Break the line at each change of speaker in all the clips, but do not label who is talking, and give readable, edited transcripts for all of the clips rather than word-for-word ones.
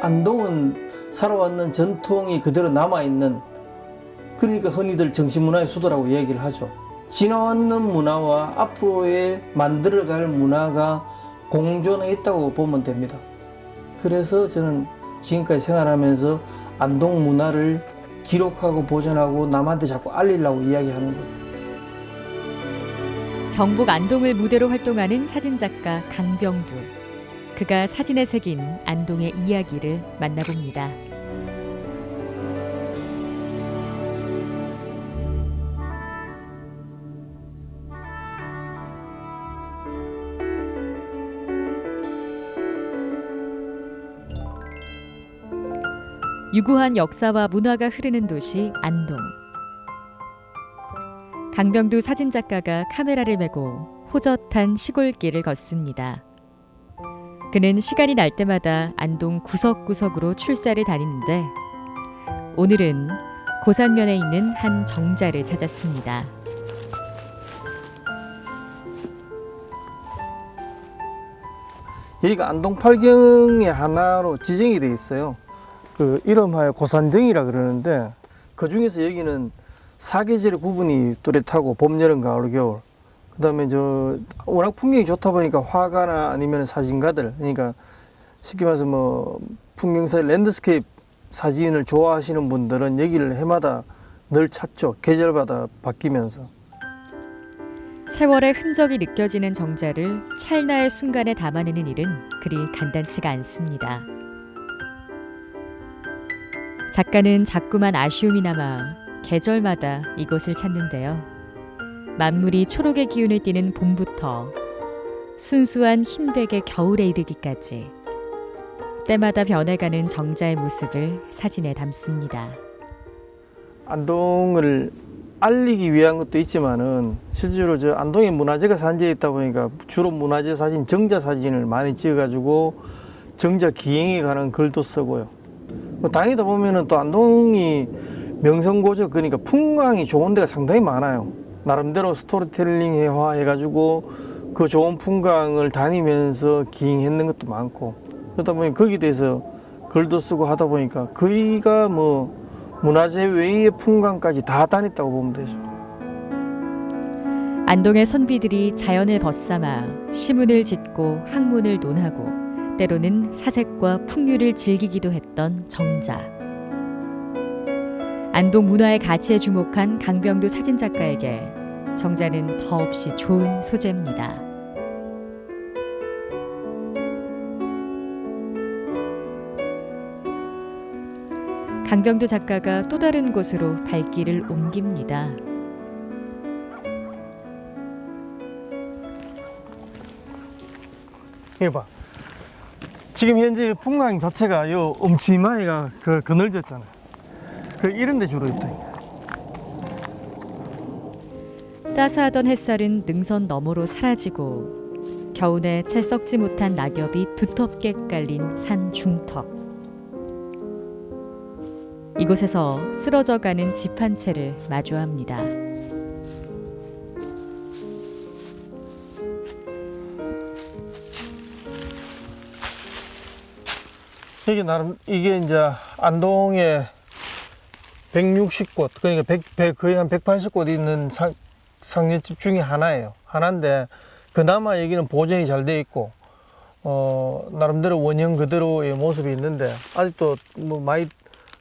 안동은 살아왔는 전통이 그대로 남아있는, 그러니까 흔히들 정신문화의 수도라고 얘기를 하죠. 지나왔는 문화와 앞으로의 만들어갈 문화가 공존해 있다고 보면 됩니다. 그래서 저는 지금까지 생활하면서 안동 문화를 기록하고 보존하고 남한테 자꾸 알리려고 이야기하는 거예요.
경북 안동을 무대로 활동하는 사진작가 강병두. 그가 사진에 새긴 안동의 이야기를 만나봅니다. 유구한 역사와 문화가 흐르는 도시 안동. 강병두 사진작가가 카메라를 메고 호젓한 시골길을 걷습니다. 그는 시간이 날 때마다 안동 구석구석으로 출사를 다니는데 오늘은 고산면에 있는 한 정자를 찾았습니다.
여기가 안동 팔경의 하나로 지정이 되어 있어요. 그 이름하여 고산정이라 그러는데, 그 중에서 여기는 사계절의 구분이 뚜렷하고 봄, 여름, 가을, 겨울. 그다음에 워낙 풍경이 좋다 보니까 화가나 아니면 사진가들, 그러니까 쉽게 말해서 뭐 풍경사 랜드스케이프 사진을 좋아하시는 분들은 여기를 해마다 늘 찾죠. 계절마다 바뀌면서.
세월의 흔적이 느껴지는 정자를 찰나의 순간에 담아내는 일은 그리 간단치가 않습니다. 작가는 자꾸만 아쉬움이 남아 계절마다 이곳을 찾는데요. 만물이 초록의 기운을 띠는 봄부터 순수한 흰백의 겨울에 이르기까지 때마다 변해가는 정자의 모습을 사진에 담습니다.
안동을 알리기 위한 것도 있지만은 실제로 저 안동에 문화재가 산재해 있다 보니까 주로 문화재 사진, 정자 사진을 많이 찍어가지고 정자 기행에 관한 글도 쓰고요. 다니다 보면은 또 안동이 명성고죠. 그러니까 풍광이 좋은 데가 상당히 많아요. 나름대로 스토리텔링화 해가지고 그 좋은 풍광을 다니면서 기행했는 것도 많고, 그러다 보니 거기에 대해서 글도 쓰고 하다 보니까 거기가 뭐 문화재 외의 풍광까지 다 다녔다고 보면 되죠.
안동의 선비들이 자연을 벗삼아 시문을 짓고 학문을 논하고 때로는 사색과 풍류를 즐기기도 했던 정자. 안동 문화의 가치에 주목한 강병두 사진작가에게 정자는 더없이 좋은 소재입니다. 강병두 작가가 또 다른 곳으로 발길을 옮깁니다.
이거 봐. 지금 현재 풍광 자체가 요 엄치마이가 그늘졌잖아요. 이런 데 주로 있다.
따스하던 햇살은 능선 너머로 사라지고 겨우내 채 썩지 못한 낙엽이 두텁게 깔린 산 중턱. 이곳에서 쓰러져가는 집 한 채를 마주합니다.
이게 이제 안동에 160곳, 그러니까 거의 한 180곳 있는 상류집 중에 하나예요. 하나인데 그나마 여기는 보존이 잘 돼 있고 나름대로 원형 그대로의 모습이 있는데 아직도 뭐 많이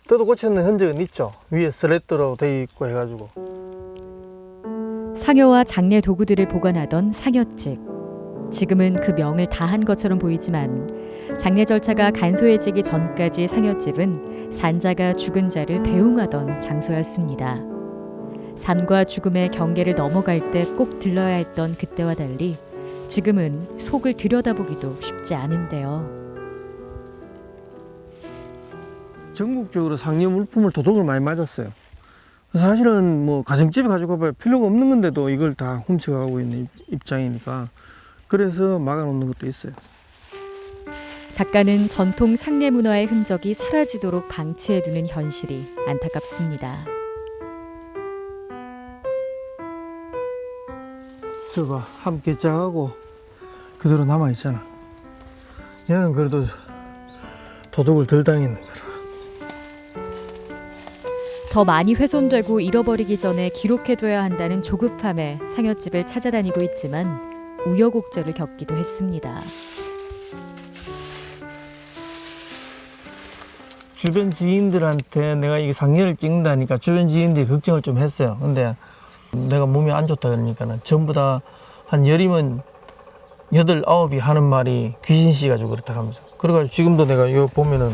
뜯어 고쳤는 흔적은 있죠. 위에 슬래터로 돼 있고 해가지고.
상여와 장례 도구들을 보관하던 상여집. 지금은 그 명을 다한 것처럼 보이지만 장례 절차가 간소해지기 전까지 상여집은 산자가 죽은 자를 배웅하던 장소였습니다. 삶과 죽음의 경계를 넘어갈 때 꼭 들러야 했던 그때와 달리 지금은 속을 들여다보기도 쉽지 않은데요.
전국적으로 상여 물품을 도둑을 많이 맞았어요. 사실은 뭐 가정집에 가지고 가봐야 필요가 없는 건데도 이걸 다 훔쳐가고 있는 입장이니까 그래서 막아놓는 것도 있어요.
작가는 전통 상례 문화의 흔적이 사라지도록 방치해두는 현실이 안타깝습니다.
저거 함께 짝하고 그대로 남아있잖아. 얘는 그래도 도둑을 덜 당했는 거라.
더 많이 훼손되고 잃어버리기 전에 기록해둬야 한다는 조급함에 상여집을 찾아다니고 있지만 우여곡절을 겪기도 했습니다.
주변 지인들한테 내가 이게 상여를 찍는다니까 주변 지인들이 걱정을 좀 했어요. 근데 내가 몸이 안 좋다 그러니까는 전부 다 한 열이면 8, 9이 하는 말이 귀신씨 가지고 그렇다 하면서. 그래가지고 지금도 내가 이거 보면은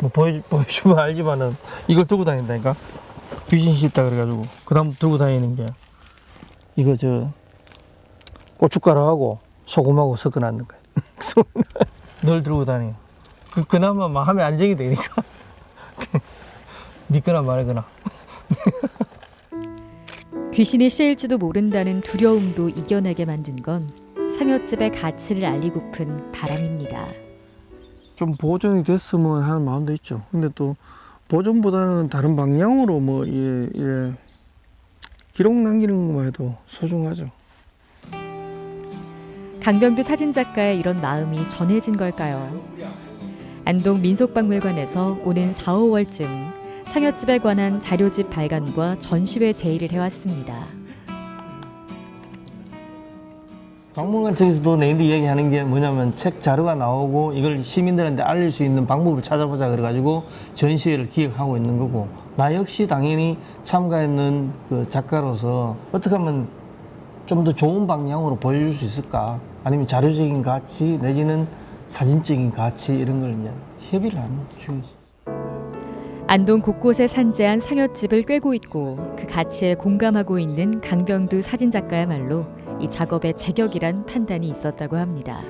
뭐 보여주면 알지만은 이걸 들고 다닌다니까. 귀신씨 있다 그래가지고 그다음 들고 다니는 게 이거 저 고춧가루하고 소금하고 섞어놨는 거야. 늘 들고 다녀. 그나마 마음에 안정이 되니까 믿거나 말거나.
귀신이 씌일지도 모른다는 두려움도 이겨내게 만든 건 상여집의 가치를 알리고픈 바람입니다.
좀 보존이 됐으면 하는 마음도 있죠. 근데 또 보존보다는 다른 방향으로 뭐 기록 남기는 것만 해도 소중하죠.
강병두 사진작가의 이런 마음이 전해진 걸까요? 안동 민속박물관에서 오는 4, 5월쯤 상여집에 관한 자료집 발간과 전시회 제의를 해왔습니다.
박물관 측에서도 내인들 이야기하는 게 뭐냐면 책 자료가 나오고 이걸 시민들한테 알릴 수 있는 방법을 찾아보자 그래가지고 전시회를 기획하고 있는 거고, 나 역시 당연히 참가했는 그 작가로서 어떻게 하면 좀 더 좋은 방향으로 보여줄 수 있을까, 아니면 자료적인 가치 내지는 사진적인 가치 이런 걸 이제 협의를 하는 중이지.
안동 곳곳에 산재한 상여집을 꿰고 있고 그 가치에 공감하고 있는 강병두 사진작가야말로 이 작업의 제격이란 판단이 있었다고 합니다.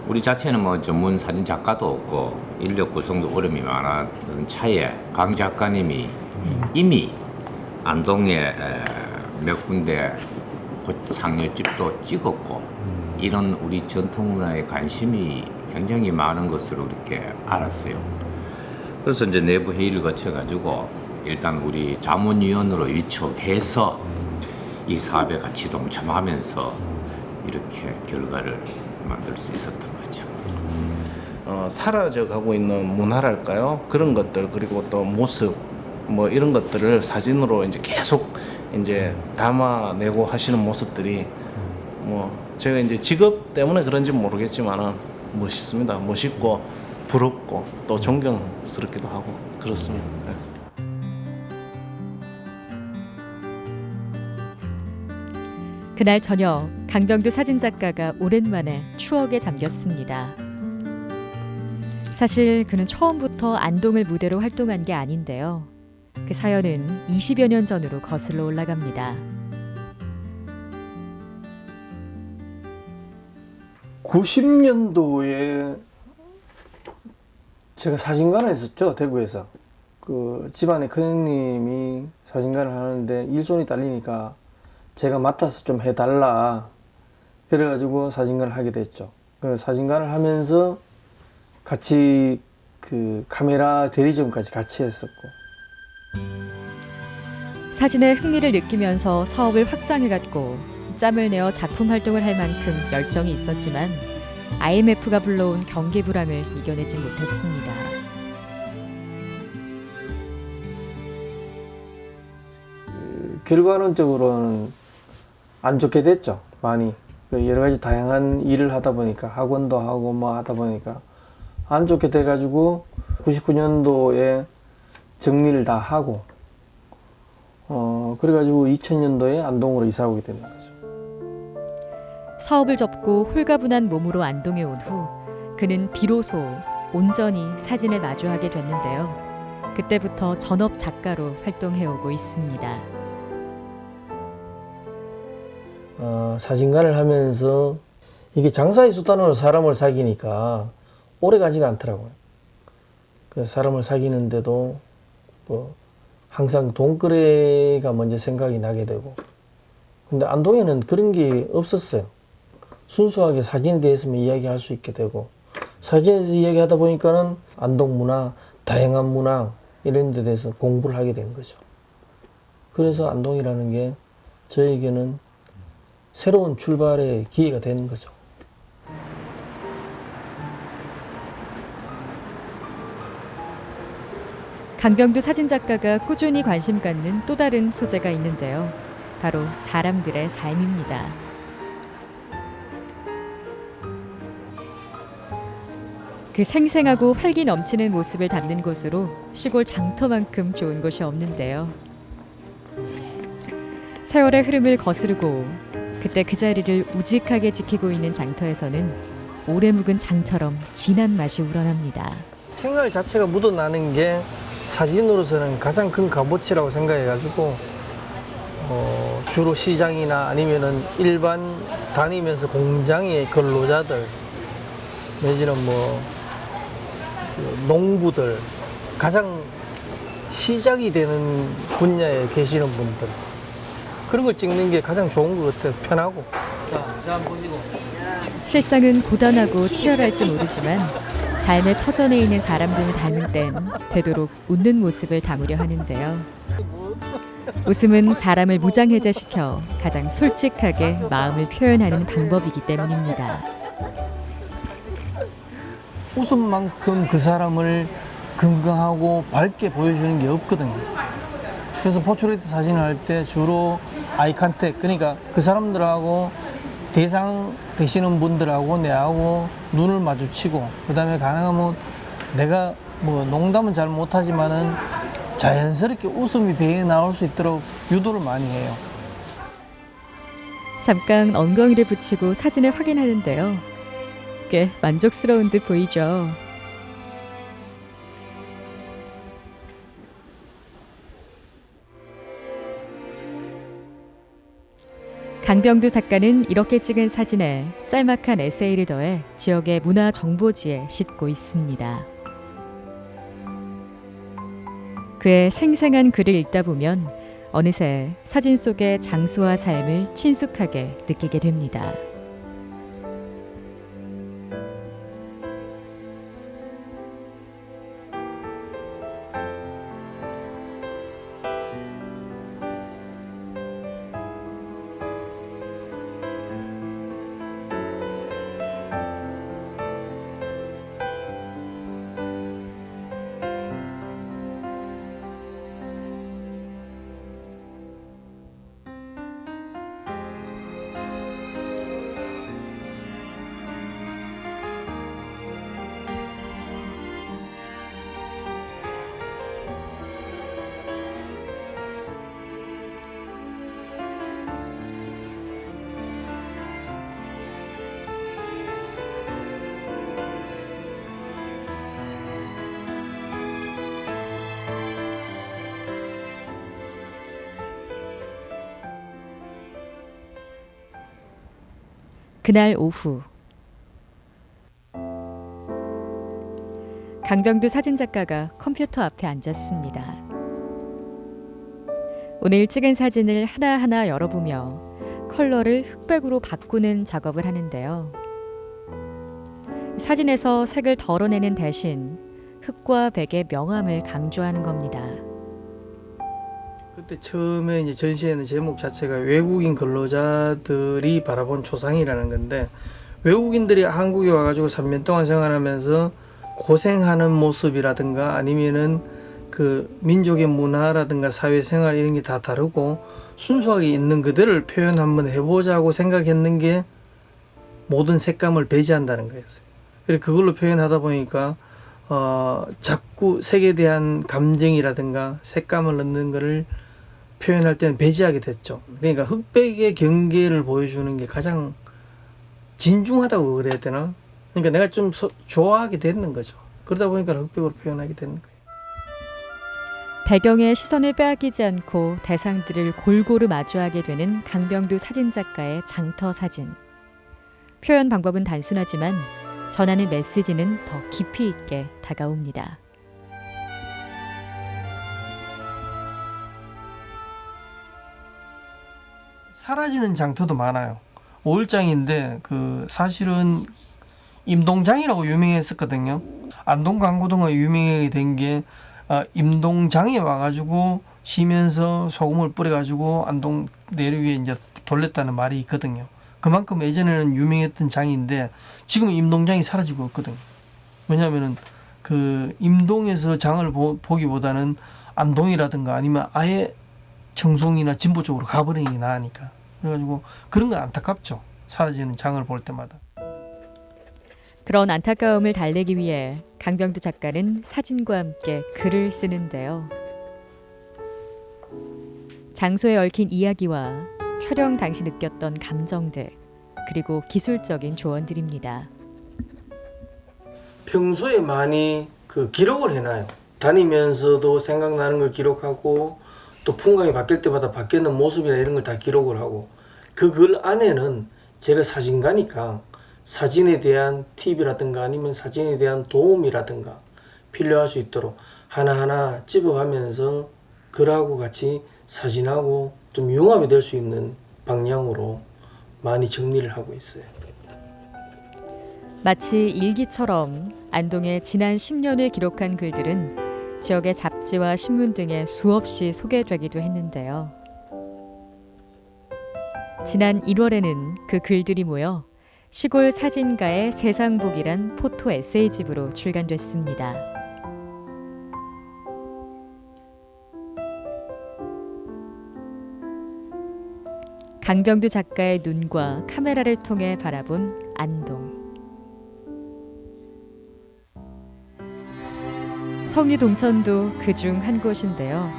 우리 자체는 뭐 전문 사진 작가도 없고 인력 구성도 어려움이 많았던 차에 강 작가님이 이미 안동에 몇 군데 상여집도 찍었고 이런 우리 전통 문화에 관심이 굉장히 많은 것으로 이렇게 알았어요. 그래서 이제 내부 회의를 거쳐가지고 일단 우리 자문위원으로 위촉해서 이 사업에 같이 동참하면서 이렇게 결과를 만들 수 있었던 거죠.
사라져가고 있는 문화랄까요? 그런 것들, 그리고 또 모습 뭐 이런 것들을 사진으로 이제 계속 이제 담아내고 하시는 모습들이 뭐 제가 이제 직업 때문에 그런지 모르겠지만은 멋있습니다. 멋있고 부럽고 또 존경스럽기도 하고 그렇습니다. 네.
그날 저녁 강병두 사진작가가 오랜만에 추억에 잠겼습니다. 사실 그는 처음부터 안동을 무대로 활동한 게 아닌데요. 그 사연은 20여 년 전으로 거슬러 올라갑니다.
90년도에 제가 사진관을 했었죠, 대구에서. 그 집안의 큰형님이 사진관을 하는데 일손이 딸리니까 제가 맡아서 좀 해달라. 그래가지고 사진관을 하게 됐죠. 그 사진관을 하면서 같이 그 카메라 대리점까지 같이 했었고.
사진에 흥미를 느끼면서 사업을 확장해갔고 짬을 내어 작품 활동을 할 만큼 열정이 있었지만 IMF가 불러온 경기 불황을 이겨내지 못했습니다.
결과론적으로는 안 좋게 됐죠, 많이. 여러 가지 다양한 일을 하다 보니까 학원도 하고 뭐 하다 보니까 안 좋게 돼가지고 99년도에 정리를 다 하고 그래가지고 2000년도에 안동으로 이사 오게 되는 거죠.
사업을 접고 홀가분한 몸으로 안동에 온 후 그는 비로소 온전히 사진을 마주하게 됐는데요. 그때부터 전업 작가로 활동해오고 있습니다.
사진관을 하면서 이게 장사의 수단으로 사람을 사귀니까 오래 가지가 않더라고요. 그래서 사람을 사귀는데도 뭐 항상 돈거래가 먼저 생각이 나게 되고, 근데 안동에는 그런 게 없었어요. 순수하게 사진에 대해서만 이야기할 수 있게 되고, 사진에서 이야기하다 보니까는 안동 문화, 다양한 문화 이런 데 대해서 공부를 하게 된 거죠. 그래서 안동이라는 게 저에게는 새로운 출발의 기회가 되는 거죠.
강병두 사진작가가 꾸준히 관심 갖는 또 다른 소재가 있는데요. 바로 사람들의 삶입니다. 그 생생하고 활기 넘치는 모습을 담는 곳으로 시골 장터만큼 좋은 곳이 없는데요. 세월의 흐름을 거스르고 그때 그 자리를 우직하게 지키고 있는 장터에서는 오래 묵은 장처럼 진한 맛이 우러납니다.
생활 자체가 묻어나는 게 사진으로서는 가장 큰 값어치라고 생각해가지고 주로 시장이나 아니면은 일반 다니면서 공장의 근로자들 내지는 그 농부들 가장 시작이 되는 분야에 계시는 분들 그런 걸 찍는 게 가장 좋은 것 같아요. 편하고. 자, 한번 보시고.
실상은 고단하고 치열할지 모르지만 삶의 터전에 있는 사람들을 닮은 땐 되도록 웃는 모습을 담으려 하는데요. 웃음은 사람을 무장해제시켜 가장 솔직하게 마음을 표현하는 방법이기 때문입니다.
웃음만큼 그 사람을 건강하고 밝게 보여주는 게 없거든요. 그래서 포트레이트 사진을 할 때 주로 아이 컨택, 그러니까 그 사람들하고 대상 되시는 분들하고 내하고 눈을 마주치고, 그 다음에 가능하면 내가 농담은 잘 못하지만은 자연스럽게 웃음이 배에 나올 수 있도록 유도를 많이 해요.
잠깐 엉덩이를 붙이고 사진을 확인하는데요. 꽤 만족스러운 듯 보이죠. 강병두 작가는 이렇게 찍은 사진에 짤막한 에세이를 더해 지역의 문화 정보지에 싣고 있습니다. 그의 생생한 글을 읽다 보면 어느새 사진 속의 장소와 삶을 친숙하게 느끼게 됩니다. 그날 오후 강병두 사진작가가 컴퓨터 앞에 앉았습니다. 오늘 찍은 사진을 하나하나 열어보며 컬러를 흑백으로 바꾸는 작업을 하는데요. 사진에서 색을 덜어내는 대신 흑과 백의 명암을 강조하는 겁니다.
그때 처음에 이제 전시회는 제목 자체가 외국인 근로자들이 바라본 초상이라는 건데, 외국인들이 한국에 와가지고 3년 동안 생활하면서 고생하는 모습이라든가 아니면은 그 민족의 문화라든가 사회생활 이런 게 다 다르고 순수하게 있는 그대를 표현 한번 해보자고 생각했는 게 모든 색감을 배제한다는 거였어요. 그래서 그걸로 표현하다 보니까 자꾸 색에 대한 감정이라든가 색감을 넣는 거를 표현할 때는 배제하게 됐죠. 그러니까 흑백의 경계를 보여주는 게 가장 진중하다고 그래야 되나? 그러니까 내가 좀 좋아하게 됐는 거죠. 그러다 보니까 흑백으로 표현하게 되는 거예요.
배경의 시선을 빼앗기지 않고 대상들을 골고루 마주하게 되는 강병두 사진작가의 장터 사진. 표현 방법은 단순하지만 전하는 메시지는 더 깊이 있게 다가옵니다.
사라지는 장터도 많아요. 5일장인데 그 사실은 임동장이라고 유명했었거든요. 안동 강고동가 유명하게 된 게 임동장에 와가지고 쉬면서 소금을 뿌려가지고 안동 내륙에 이제 돌렸다는 말이 있거든요. 그만큼 예전에는 유명했던 장인데 지금 임동장이 사라지고 있거든요. 왜냐하면은 그 임동에서 장을 보기보다는 안동이라든가 아니면 아예 청송이나 진보 쪽으로 가버리는 게 나으니까. 그래가지고 그런 건 안타깝죠. 사라지는 장을 볼 때마다.
그런 안타까움을 달래기 위해 강병두 작가는 사진과 함께 글을 쓰는데요. 장소에 얽힌 이야기와 촬영 당시 느꼈던 감정들, 그리고 기술적인 조언들입니다.
평소에 많이 그 기록을 해놔요. 다니면서도 생각나는 걸 기록하고 또 풍광이 바뀔 때마다 바뀌는 모습이나 이런 걸 다 기록을 하고 그 글 안에는 제가 사진가니까 사진에 대한 팁이라든가 아니면 사진에 대한 도움이라든가 필요할 수 있도록 하나하나 찝어가면서 글하고 같이 사진하고 좀 융합이 될 수 있는 방향으로 많이 정리를 하고 있어요.
마치 일기처럼 안동의 지난 10년을 기록한 글들은 지역의 잡지와 신문 등에 수없이 소개되기도 했는데요. 지난 1월에는 그 글들이 모여 시골 사진가의 세상복이란 포토 에세이집으로 출간됐습니다. 강병두 작가의 눈과 카메라를 통해 바라본 안동. 성류 동천도 그중 한 곳인데요.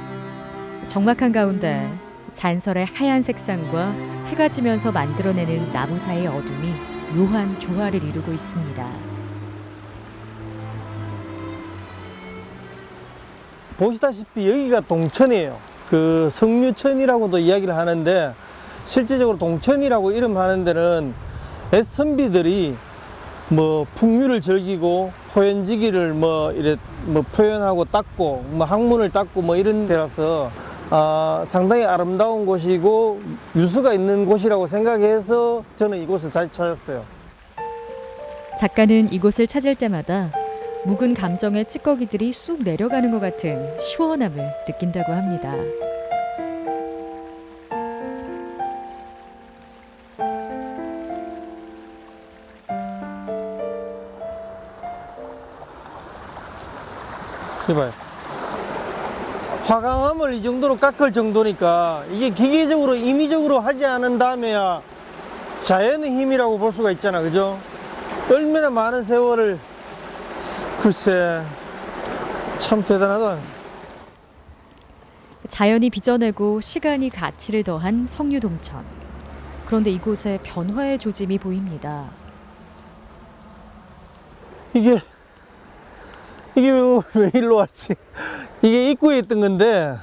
적막한 가운데 잔설의 하얀 색상과 해가 지면서 만들어내는 나무 사이의 어둠이 묘한 조화를 이루고 있습니다.
보시다시피 여기가 동천이에요. 그 성류천이라고도 이야기를 하는데 실제적으로 동천이라고 이름하는 데는 옛 선비들이 뭐 풍류를 즐기고 호연지기를 뭐 이래 뭐 표현하고 닦고 뭐 학문을 닦고 뭐 이런 데라서 상당히 아름다운 곳이고 유수가 있는 곳이라고 생각해서 저는 이곳을 잘 찾았어요.
작가는 이곳을 찾을 때마다 묵은 감정의 찌꺼기들이 쑥 내려가는 것 같은 시원함을 느낀다고 합니다.
이봐요. 화강암을 이 정도로 깎을 정도니까 이게 기계적으로 인위적으로 하지 않은 다음에야 자연의 힘이라고 볼 수가 있잖아, 그죠? 얼마나 많은 세월을 글쎄 참 대단하다.
자연이 빚어내고 시간이 가치를 더한 성류동천. 그런데 이곳에 변화의 조짐이 보입니다.
이게 왜 일로 왔지? 이게 입구에 있던 건데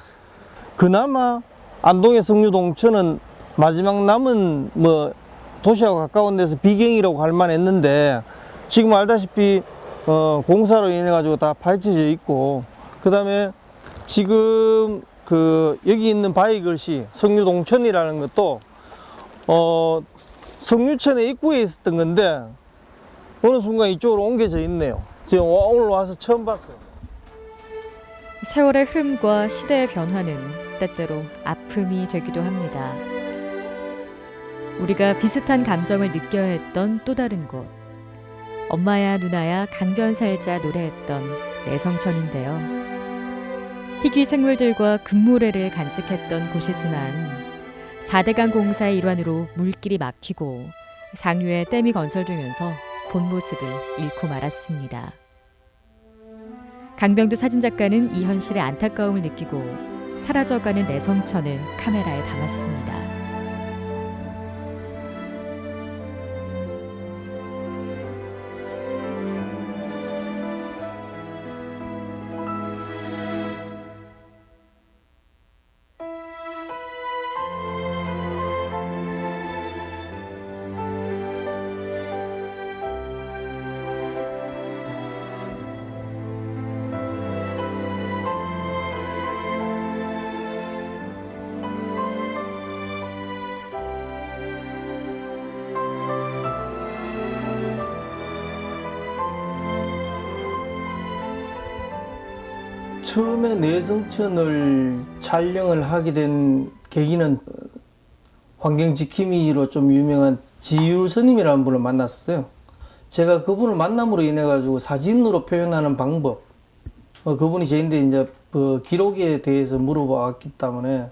그나마 안동의 성류동천은 마지막 남은 뭐 도시하고 가까운 데서 비경이라고 할 만했는데 지금 알다시피 공사로 인해 가지고 다 파헤쳐져 있고 그 다음에 지금 그 여기 있는 바위 글씨 성류동천이라는 것도 성류천의 입구에 있었던 건데 어느 순간 이쪽으로 옮겨져 있네요. 지금 오늘 와서 처음 봤어요.
세월의 흐름과 시대의 변화는 때때로 아픔이 되기도 합니다. 우리가 비슷한 감정을 느껴야 했던 또 다른 곳. 엄마야 누나야 강변 살자 노래했던 내성천인데요. 희귀 생물들과 금모래를 간직했던 곳이지만 4대강 공사의 일환으로 물길이 막히고 상류에 댐이 건설되면서 본 모습을 잃고 말았습니다. 강병두 사진작가는 이 현실의 안타까움을 느끼고 사라져가는 내성천을 카메라에 담았습니다.
처음에 내성천을 촬영을 하게 된 계기는 환경지킴이로 좀 유명한 지율 스님이라는 분을 만났어요. 제가 그분을 만남으로 인해 가지고 사진으로 표현하는 방법, 그분이 저인데 이제 기록에 대해서 물어봤기 때문에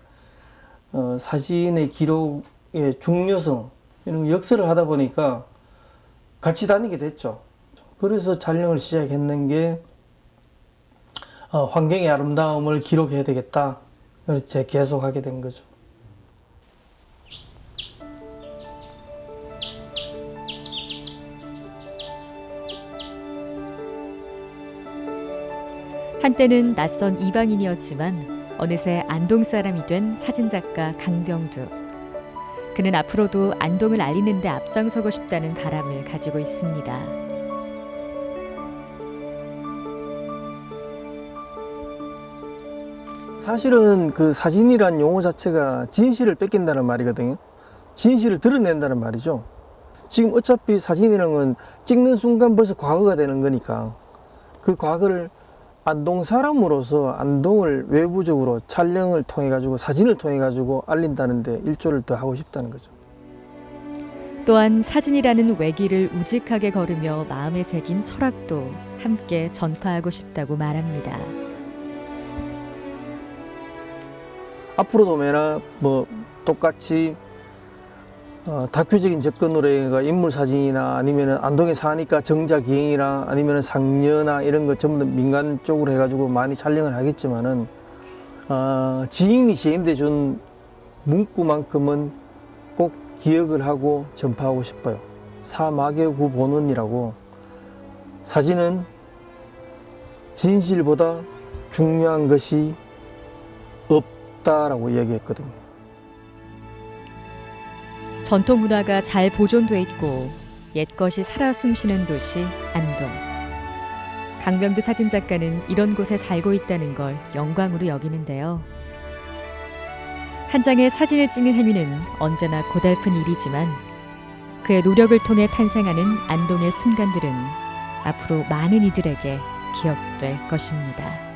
사진의 기록의 중요성 이런 역설을 하다 보니까 같이 다니게 됐죠. 그래서 촬영을 시작했는 게 환경의 아름다움을 기록해야 되겠다. 그래서 제가 계속 하게 된 거죠.
한때는 낯선 이방인이었지만 어느새 안동 사람이 된 사진작가 강병두. 그는 앞으로도 안동을 알리는 데 앞장서고 싶다는 바람을 가지고 있습니다.
사실은 그 사진이란 용어 자체가 진실을 뺏긴다는 말이거든요. 진실을 드러낸다는 말이죠. 지금 어차피 사진이라는 건 찍는 순간 벌써 과거가 되는 거니까 그 과거를 안동 사람으로서 안동을 외부적으로 촬영을 통해 가지고 사진을 통해 가지고 알린다는데 일조를 더 하고 싶다는 거죠.
또한 사진이라는 외길을 우직하게 걸으며 마음에 새긴 철학도 함께 전파하고 싶다고 말합니다.
앞으로도 매나 똑같이 다큐적인 접근으로 인물 사진이나 아니면 안동에 사니까 정자 기행이나 아니면 상녀나 이런 거 전부 다 민간 쪽으로 해가지고 많이 촬영을 하겠지만은 지인이 저한테 준 문구만큼은 꼭 기억을 하고 전파하고 싶어요. 사마개구 본원이라고 사진은 진실보다 중요한 것이 없다라고 이야기했거든요.
전통 문화가 잘 보존돼 있고 옛것이 살아 숨쉬는 도시 안동. 강병두 사진작가는 이런 곳에 살고 있다는 걸 영광으로 여기는데요. 한 장의 사진을 찍는 행위는 언제나 고달픈 일이지만 그의 노력을 통해 탄생하는 안동의 순간들은 앞으로 많은 이들에게 기억될 것입니다.